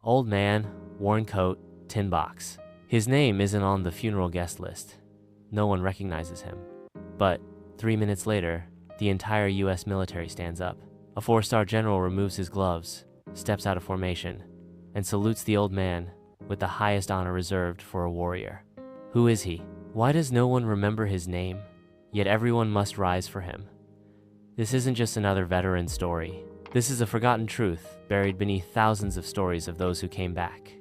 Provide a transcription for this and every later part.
Old man, worn coat, tin box. His name isn't on the funeral guest list. No one recognizes him. But 3 minutes later, the entire US military stands up. A 4-star general removes his gloves, steps out of formation, and salutes the old man with the highest honor reserved for a warrior. Who is he? Why does no one remember his name? Yet everyone must rise for him. This isn't just another veteran story. This is a forgotten truth buried beneath thousands of stories of those who came back.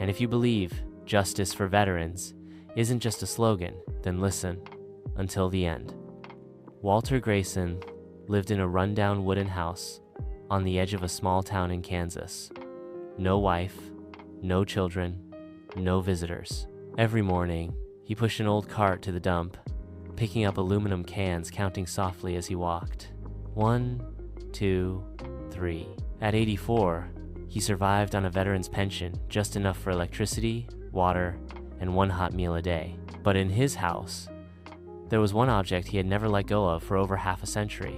And if you believe justice for veterans isn't just a slogan, then listen until the end. Walter Grayson lived in a rundown wooden house on the edge of a small town in Kansas. No wife, no children, no visitors. Every morning, he pushed an old cart to the dump, picking up aluminum cans, counting softly as he walked. 1, 2, 3. At 84, he survived on a veteran's pension, just enough for electricity, water, and one hot meal a day. But in his house, there was one object he had never let go of for over half a century.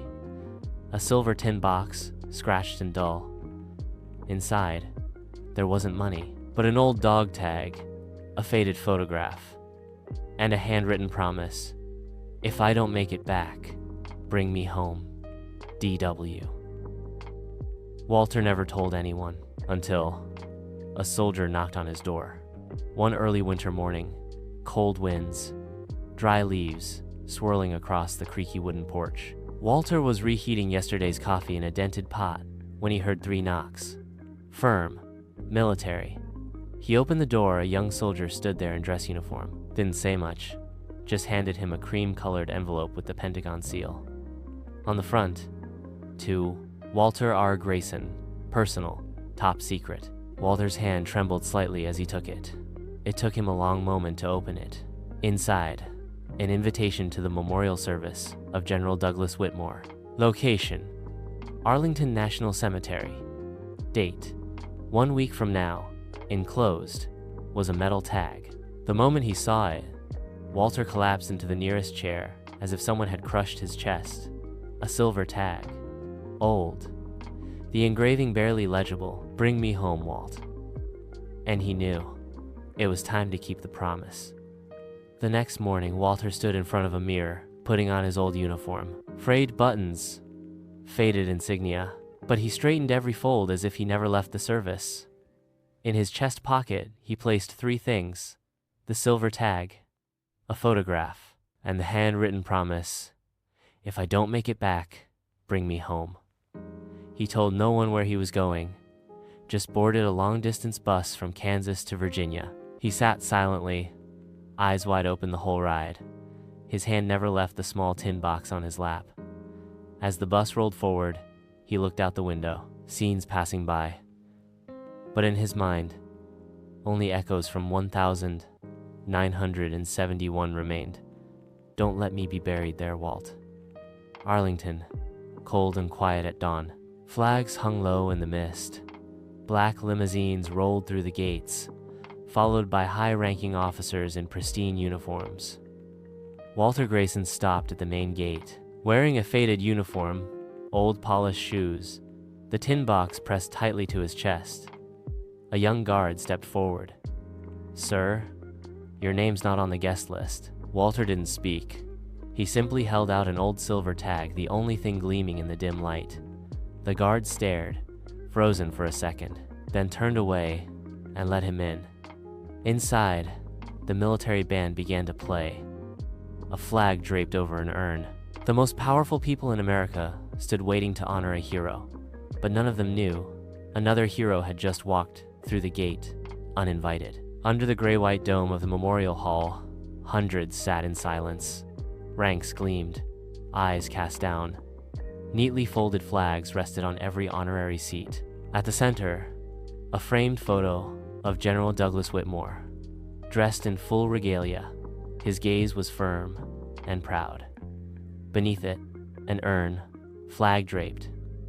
A silver tin box, scratched and dull. Inside, there wasn't money, but an old dog tag, a faded photograph, and a handwritten promise. If I don't make it back, bring me home. D.W. Walter never told anyone until a soldier knocked on his door. One early winter morning, cold winds, dry leaves swirling across the creaky wooden porch. Walter was reheating yesterday's coffee in a dented pot when he heard 3 knocks. Firm, military. He opened the door. A young soldier stood there in dress uniform. Didn't say much, just handed him a cream-colored envelope with the Pentagon seal. On the front, to Walter R. Grayson, personal, top secret. Walter's hand trembled slightly as he took it. It took him a long moment to open it. Inside, an invitation to the memorial service of General Douglas Whitmore. Location, Arlington National Cemetery. Date, 1 week from now. Enclosed was a metal tag. The moment he saw it, Walter collapsed into the nearest chair as if someone had crushed his chest. A silver tag. Old. The engraving barely legible. Bring me home, Walt. And he knew. It was time to keep the promise. The next morning, Walter stood in front of a mirror, putting on his old uniform. Frayed buttons, faded insignia, but he straightened every fold as if he never left the service. In his chest pocket, he placed 3 things: the silver tag, a photograph, and the handwritten promise, if I don't make it back, bring me home. He told no one where he was going, just boarded a long-distance bus from Kansas to Virginia. He sat silently, eyes wide open the whole ride. His hand never left the small tin box on his lap. As the bus rolled forward, he looked out the window, scenes passing by. But in his mind, only echoes from 1,971 remained. Don't let me be buried there, Walt. Arlington, cold and quiet at dawn. Flags hung low in the mist. Black limousines rolled through the gates, followed by high-ranking officers in pristine uniforms. Walter Grayson stopped at the main gate, wearing a faded uniform, old polished shoes, the tin box pressed tightly to his chest. A young guard stepped forward. Sir, your name's not on the guest list. Walter didn't speak. He simply held out an old silver tag, the only thing gleaming in the dim light. The guard stared, frozen for a second, then turned away and let him in. Inside, the military band began to play. A flag draped over an urn. The most powerful people in America stood waiting to honor a hero, but none of them knew another hero had just walked through the gate, uninvited. Under the gray-white dome of the memorial hall, hundreds sat in silence. Ranks gleamed, eyes cast down. Neatly folded flags rested on every honorary seat. At the center, a framed photo of General Douglas Whitmore. Dressed in full regalia, his gaze was firm and proud. Beneath it, an urn, flag draped,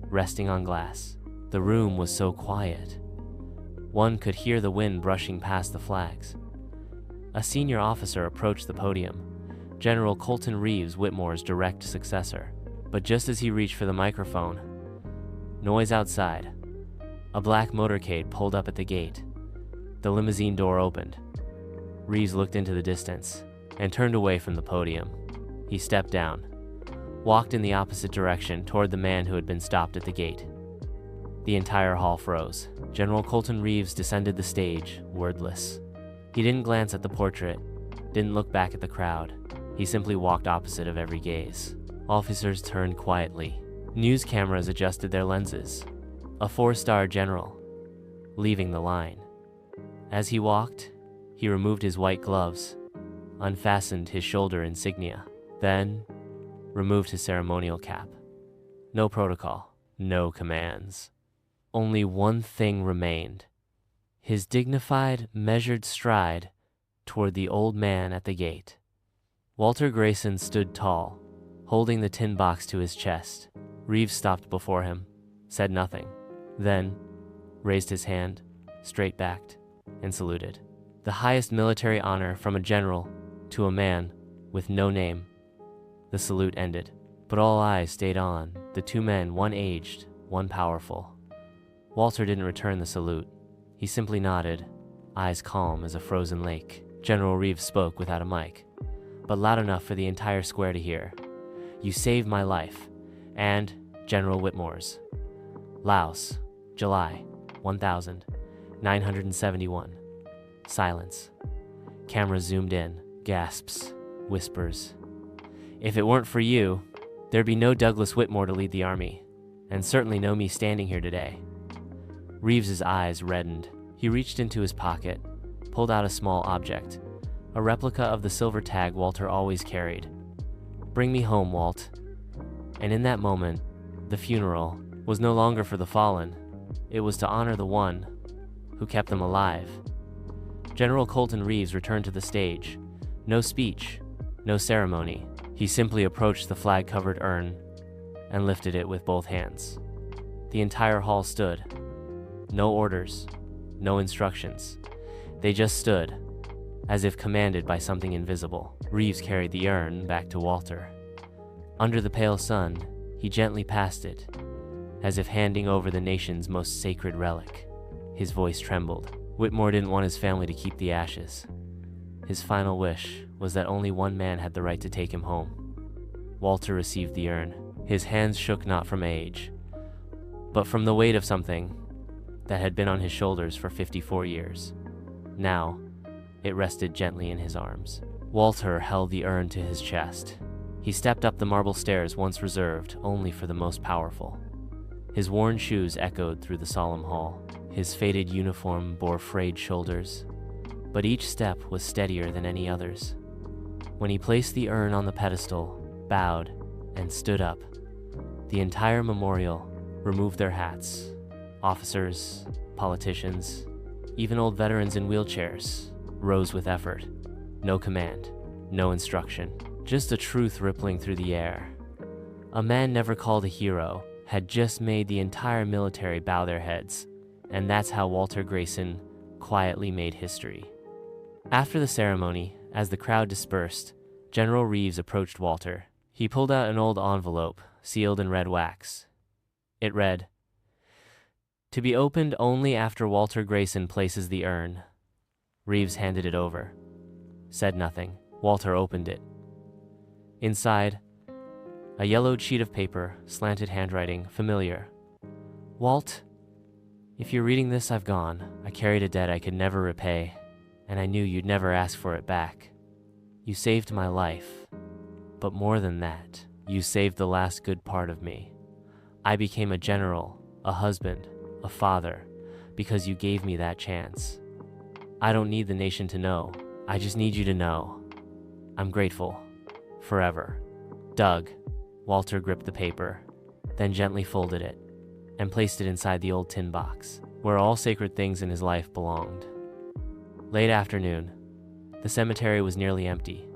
resting on glass. The room was so quiet. One could hear the wind brushing past the flags. A senior officer approached the podium, General Colton Reeves, Whitmore's direct successor. But just as he reached for the microphone, noise outside. A black motorcade pulled up at the gate. The limousine door opened. Reeves looked into the distance and turned away from the podium. He stepped down, walked in the opposite direction toward the man who had been stopped at the gate. The entire hall froze. General Colton Reeves descended the stage, wordless. He didn't glance at the portrait, didn't look back at the crowd. He simply walked opposite of every gaze. Officers turned quietly. News cameras adjusted their lenses. A 4-star general, leaving the line. As he walked, he removed his white gloves, unfastened his shoulder insignia, then removed his ceremonial cap. No protocol, no commands. Only one thing remained: his dignified, measured stride toward the old man at the gate. Walter Grayson stood tall, holding the tin box to his chest. Reeves stopped before him, said nothing, then raised his hand, straight-backed, and saluted. The highest military honor from a general to a man with no name. The salute ended, but all eyes stayed on the two men, one aged, one powerful. Walter didn't return the salute. He simply nodded, eyes calm as a frozen lake. General Reeves spoke without a mic, but loud enough for the entire square to hear. "You saved my life, and General Whitmore's. Laos, July 1971. Silence. Camera zoomed in. Gasps. Whispers. If it weren't for you, there'd be no Douglas Whitmore to lead the army, and certainly no me standing here today." Reeves's eyes reddened. He reached into his pocket, pulled out a small object, a replica of the silver tag Walter always carried. "Bring me home, Walt." And in that moment, the funeral was no longer for the fallen. It was to honor the one who kept them alive. General Colton Reeves returned to the stage. No speech, no ceremony. He simply approached the flag-covered urn and lifted it with both hands. The entire hall stood. No orders, no instructions. They just stood, as if commanded by something invisible. Reeves carried the urn back to Walter. Under the pale sun, he gently passed it, as if handing over the nation's most sacred relic. His voice trembled. Whitmore didn't want his family to keep the ashes. His final wish was that only one man had the right to take him home. Walter received the urn. His hands shook not from age, but from the weight of something that had been on his shoulders for 54 years. Now, it rested gently in his arms. Walter held the urn to his chest. He stepped up the marble stairs once reserved only for the most powerful. His worn shoes echoed through the solemn hall. His faded uniform bore frayed shoulders, but each step was steadier than any others. When he placed the urn on the pedestal, bowed, and stood up, the entire memorial removed their hats. Officers, politicians, even old veterans in wheelchairs rose with effort. No command, no instruction, just a truth rippling through the air. A man never called a hero had just made the entire military bow their heads, and that's how Walter Grayson quietly made history. After the ceremony, as the crowd dispersed, General Reeves approached Walter. He pulled out an old envelope, sealed in red wax. It read, "To be opened only after Walter Grayson places the urn." Reeves handed it over, said nothing. Walter opened it. Inside, a yellowed sheet of paper, slanted handwriting, familiar. "Walt, if you're reading this, I've gone. I carried a debt I could never repay, and I knew you'd never ask for it back. You saved my life, but more than that, you saved the last good part of me. I became a general, a husband, a father, because you gave me that chance. I don't need the nation to know. I just need you to know. I'm grateful. Forever. Doug." Walter gripped the paper, then gently folded it and placed it inside the old tin box, where all sacred things in his life belonged. Late afternoon. The cemetery was nearly empty,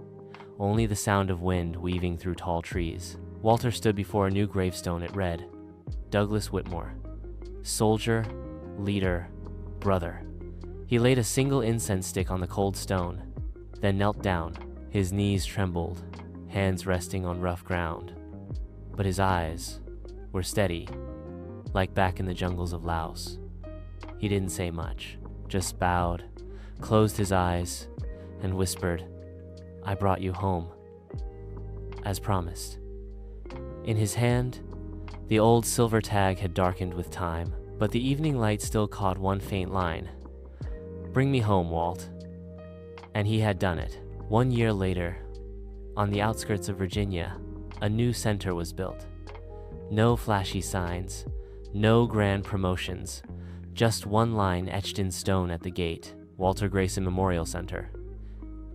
only the sound of wind weaving through tall trees. Walter stood before a new gravestone. It read, "Douglas Whitmore. Soldier, leader, brother." He laid a single incense stick on the cold stone, then knelt down. His knees trembled, hands resting on rough ground. But his eyes were steady, like back in the jungles of Laos. He didn't say much, just bowed, closed his eyes, and whispered, "I brought you home," as promised. In his hand, the old silver tag had darkened with time, but the evening light still caught one faint line. "Bring me home, Walt." And he had done it. 1 year later, on the outskirts of Virginia, a new center was built. No flashy signs, no grand promotions, just one line etched in stone at the gate: Walter Grayson Memorial Center.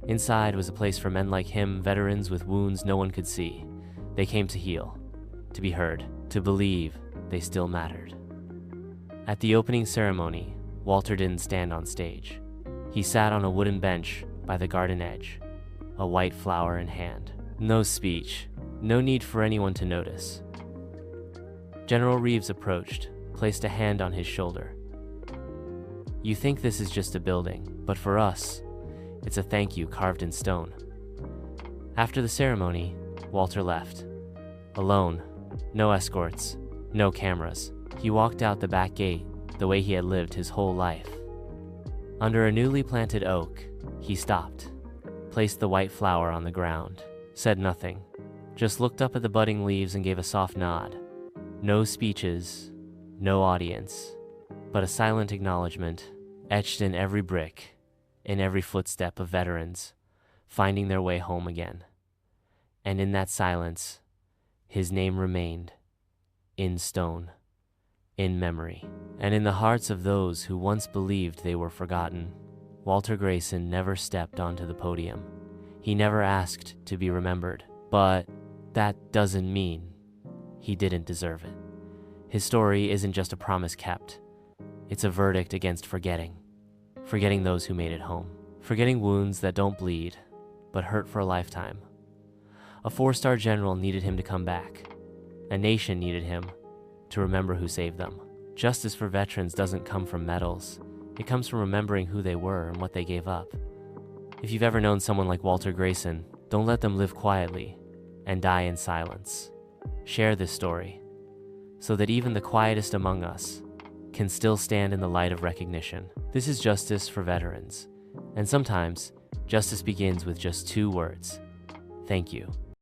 Inside was a place for men like him, veterans with wounds no one could see. They came to heal, to be heard, to believe they still mattered. At the opening ceremony, Walter didn't stand on stage. He sat on a wooden bench by the garden edge, a white flower in hand. No speech, no need for anyone to notice. General Reeves approached, placed a hand on his shoulder. "You think this is just a building, but for us, it's a thank you carved in stone." After the ceremony, Walter left. Alone, no escorts, no cameras. He walked out the back gate the way he had lived his whole life. Under a newly planted oak, he stopped, placed the white flower on the ground, said nothing, just looked up at the budding leaves and gave a soft nod. No speeches, no audience, but a silent acknowledgement etched in every brick, in every footstep of veterans finding their way home again. And in that silence, his name remained in stone, in memory, and in the hearts of those who once believed they were forgotten. Walter Grayson never stepped onto the podium. He never asked to be remembered, but that doesn't mean he didn't deserve it. His story isn't just a promise kept. It's a verdict against forgetting. Forgetting those who made it home. Forgetting wounds that don't bleed, but hurt for a lifetime. A 4-star general needed him to come back. A nation needed him to remember who saved them. Justice for veterans doesn't come from medals. It comes from remembering who they were and what they gave up. If you've ever known someone like Walter Grayson, don't let them live quietly and die in silence. Share this story so that even the quietest among us can still stand in the light of recognition. This is justice for veterans. And sometimes, justice begins with just 2 words. Thank you.